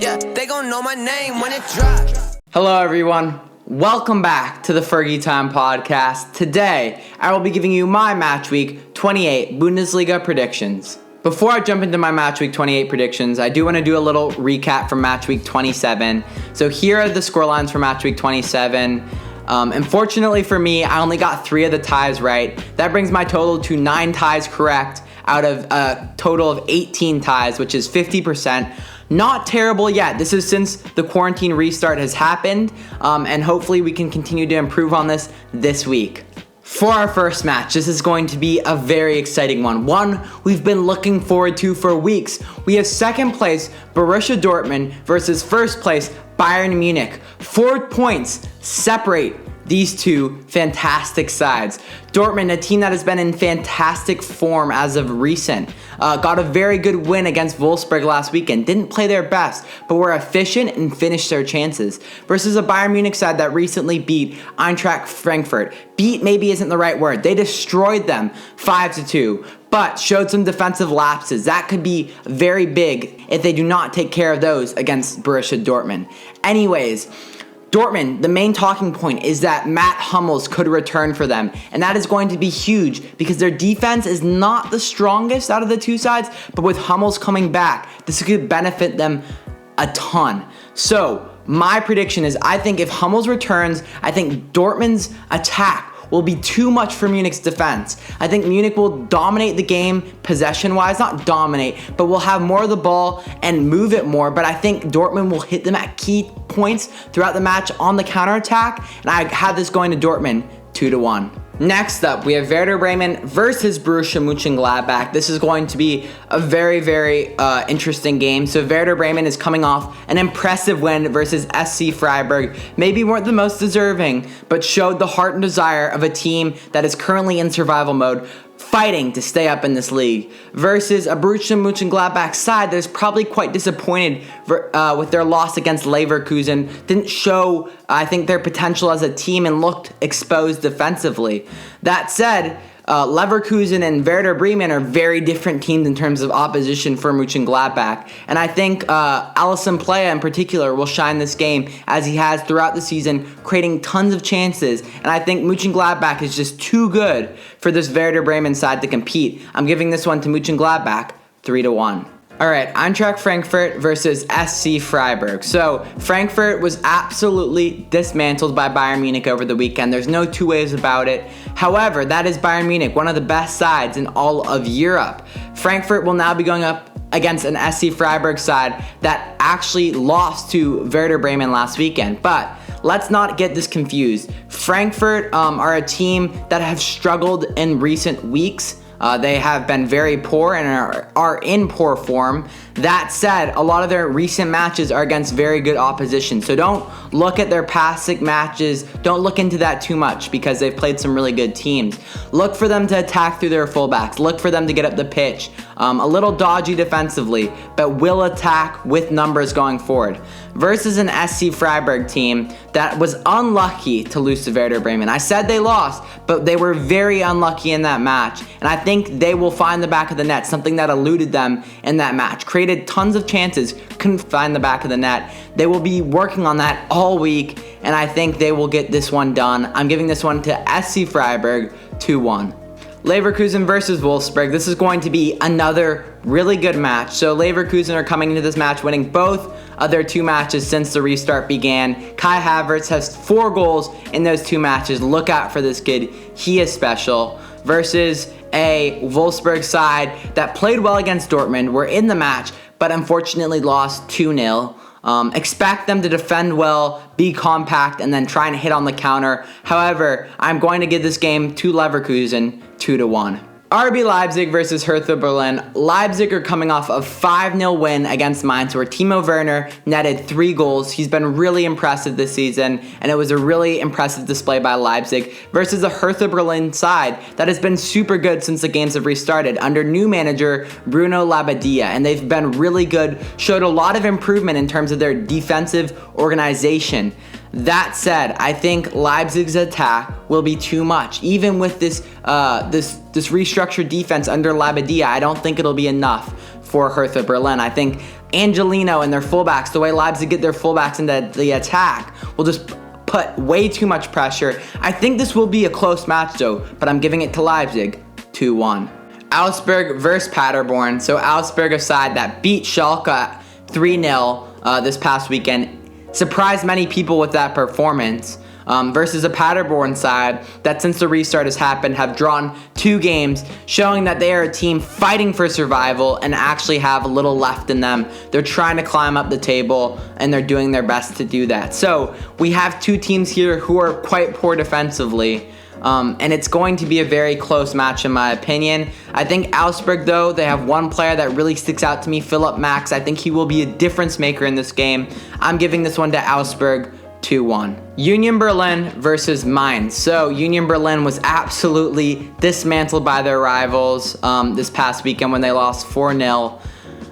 Yeah, they gon' know my name when it drops. Hello everyone, welcome back to the Fergie Time podcast. Today, I will be giving you my Match Week 28 Bundesliga predictions. Before I jump into my Match Week 28 predictions, I do want to do a little recap from Match Week 27. So here are the scorelines for Match Week 27. Unfortunately for me, I only got 3 of the ties right. That brings my total to 9 ties correct out of a total of 18 ties, which is 50%. Not terrible yet. This is since the quarantine restart has happened, and hopefully we can continue to improve on this week. For our first match, this is going to be a very exciting one we've been looking forward to for weeks. We have second place Borussia Dortmund versus first place Bayern Munich. 4 points separate these two fantastic sides. Dortmund, a team that has been in fantastic form as of recent, got a very good win against Wolfsburg last weekend. Didn't play their best, but were efficient and finished their chances. Versus a Bayern Munich side that recently beat Eintracht Frankfurt. Beat maybe isn't the right word. They destroyed them 5-2. But showed some defensive lapses. That could be very big if they do not take care of those against Borussia Dortmund. Anyways, Dortmund, the main talking point is that Matt Hummels could return for them, and that is going to be huge because their defense is not the strongest out of the two sides, but with Hummels coming back, this could benefit them a ton. So, my prediction is I think if Hummels returns, I think Dortmund's attack will be too much for Munich's defense. I think Munich will dominate the game possession-wise, not dominate, but will have more of the ball and move it more, but I think Dortmund will hit them at key points throughout the match on the counterattack, and I have this going to Dortmund 2-1. Next up, we have Werder Bremen versus Borussia Mönchengladbach. This is going to be a very, very interesting game. So Werder Bremen is coming off an impressive win versus SC Freiburg. Maybe weren't the most deserving, but showed the heart and desire of a team that is currently in survival mode, fighting to stay up in this league, versus a Borussia Mönchengladbach side that is probably quite disappointed with their loss against Leverkusen. Didn't show, I think, their potential as a team and looked exposed defensively. That said, Leverkusen and Werder Bremen are very different teams in terms of opposition for Mönchengladbach, and I think Alisson Plea in particular will shine this game as he has throughout the season, creating tons of chances, and I think Mönchengladbach is just too good for this Werder Bremen side to compete. I'm giving this one to Mönchengladbach 3-1. Alright, Eintracht Frankfurt versus SC Freiburg. So, Frankfurt was absolutely dismantled by Bayern Munich over the weekend. There's no two ways about it. However, that is Bayern Munich, one of the best sides in all of Europe. Frankfurt will now be going up against an SC Freiburg side that actually lost to Werder Bremen last weekend. But let's not get this confused. Frankfurt are a team that have struggled in recent weeks. They have been very poor and are in poor form. That said, a lot of their recent matches are against very good opposition. So don't look at their past 6 matches. Don't look into that too much because they've played some really good teams. Look for them to attack through their fullbacks. Look for them to get up the pitch. A little dodgy defensively, but will attack with numbers going forward. Versus an SC Freiburg team that was unlucky to lose to Werder Bremen. I said they lost, but they were very unlucky in that match. And I think they will find the back of the net, something that eluded them in that match. Created tons of chances, couldn't find the back of the net. They will be working on that all week, and I think they will get this one done. I'm giving this one to SC Freiburg 2-1. Leverkusen versus Wolfsburg. This is going to be another really good match. So Leverkusen are coming into this match winning both of their 2 matches since the restart began. Kai Havertz has 4 goals in those 2 matches. Look out for this kid. He is special. Versus a Wolfsburg side that played well against Dortmund, were in the match, but unfortunately lost 2-0. Expect them to defend well, be compact, and then try and hit on the counter. However, I'm going to give this game to Leverkusen 2-1. RB Leipzig versus Hertha Berlin. Leipzig are coming off a 5-0 win against Mainz where Timo Werner netted 3 goals. He's been really impressive this season, and it was a really impressive display by Leipzig versus a Hertha Berlin side that has been super good since the games have restarted under new manager Bruno Labbadia, and they've been really good, showed a lot of improvement in terms of their defensive organization. That said, I think Leipzig's attack will be too much. Even with this restructured defense under Labbadia, I don't think it'll be enough for Hertha Berlin. I think Angelino and their fullbacks, the way Leipzig get their fullbacks into the attack, will just put way too much pressure. I think this will be a close match though, but I'm giving it to Leipzig 2-1. Augsburg versus Paderborn. So Augsburg, a side that beat Schalke 3-0 this past weekend, surprised many people with that performance. Versus a Paderborn side that since the restart has happened have drawn 2 games, showing that they are a team fighting for survival and actually have a little left in them. They're trying to climb up the table and they're doing their best to do that. So we have 2 teams here who are quite poor defensively. And it's going to be a very close match in my opinion. I think Augsburg, though, they have one player that really sticks out to me, Philipp Max. I think he will be a difference maker in this game. I'm giving this one to Augsburg 2-1. Union Berlin versus Mainz. So Union Berlin was absolutely dismantled by their rivals this past weekend when they lost 4-0.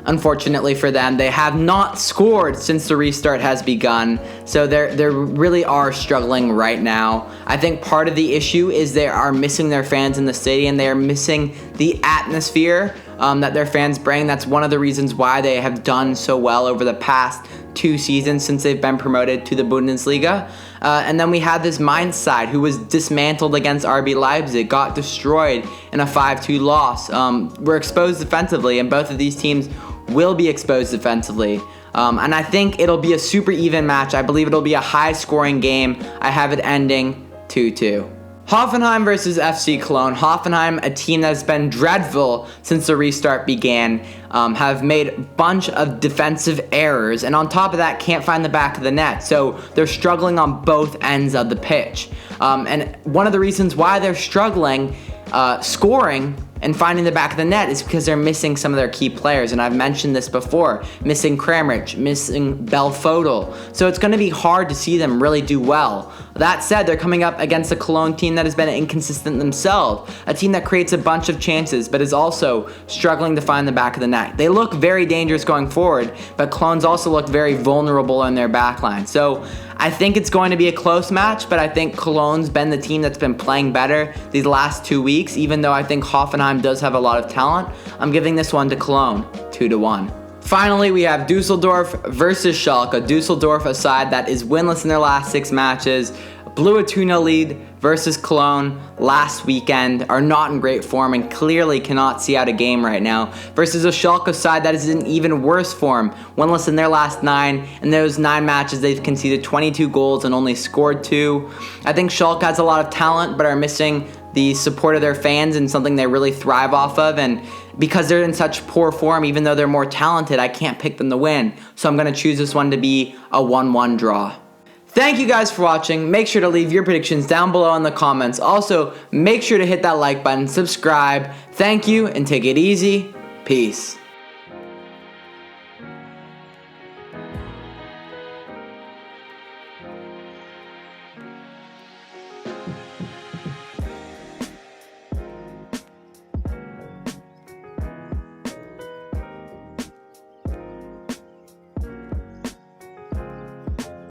Unfortunately for them, they have not scored since the restart has begun, so they really are struggling right now. I think part of the issue is they are missing their fans in the stadium. They are missing the atmosphere that their fans bring. That's one of the reasons why they have done so well over the past 2 seasons since they've been promoted to the Bundesliga. And then we had this Mainz side who was dismantled against RB Leipzig, got destroyed in a 5-2 loss. Were exposed defensively, and both of these teams will be exposed defensively. And I think it'll be a super even match. I believe it'll be a high-scoring game. I have it ending 2-2. Hoffenheim versus FC Koln. Hoffenheim, a team that has been dreadful since the restart began, have made a bunch of defensive errors, and on top of that, can't find the back of the net. So they're struggling on both ends of the pitch. And one of the reasons why they're struggling scoring and finding the back of the net is because they're missing some of their key players. And I've mentioned this before, missing Kramaric, missing Belfodil. So it's going to be hard to see them really do well. That said, they're coming up against a Cologne team that has been inconsistent themselves, a team that creates a bunch of chances, but is also struggling to find the back of the net. They look very dangerous going forward, but Cologne's also look very vulnerable in their backline. So I think it's going to be a close match, but I think Cologne's been the team that's been playing better these last 2 weeks, even though I think Hoffenheim does have a lot of talent. I'm giving this one to Cologne, 2-1. Finally, we have Dusseldorf versus Schalke. Dusseldorf, a side that is winless in their last 6 matches, blew a 2-0 lead versus Cologne last weekend, are not in great form and clearly cannot see out a game right now, versus a Schalke side that is in even worse form, winless in their last 9. In those 9 matches, they've conceded 22 goals and only scored 2. I think Schalke has a lot of talent, but are missing the support of their fans and something they really thrive off of, and because they're in such poor form, even though they're more talented, I can't pick them to win. So I'm going to choose this one to be a 1-1 draw. Thank you guys for watching. Make sure to leave your predictions down below in the comments. Also, make sure to hit that like button, subscribe. Thank you, and take it easy. Peace.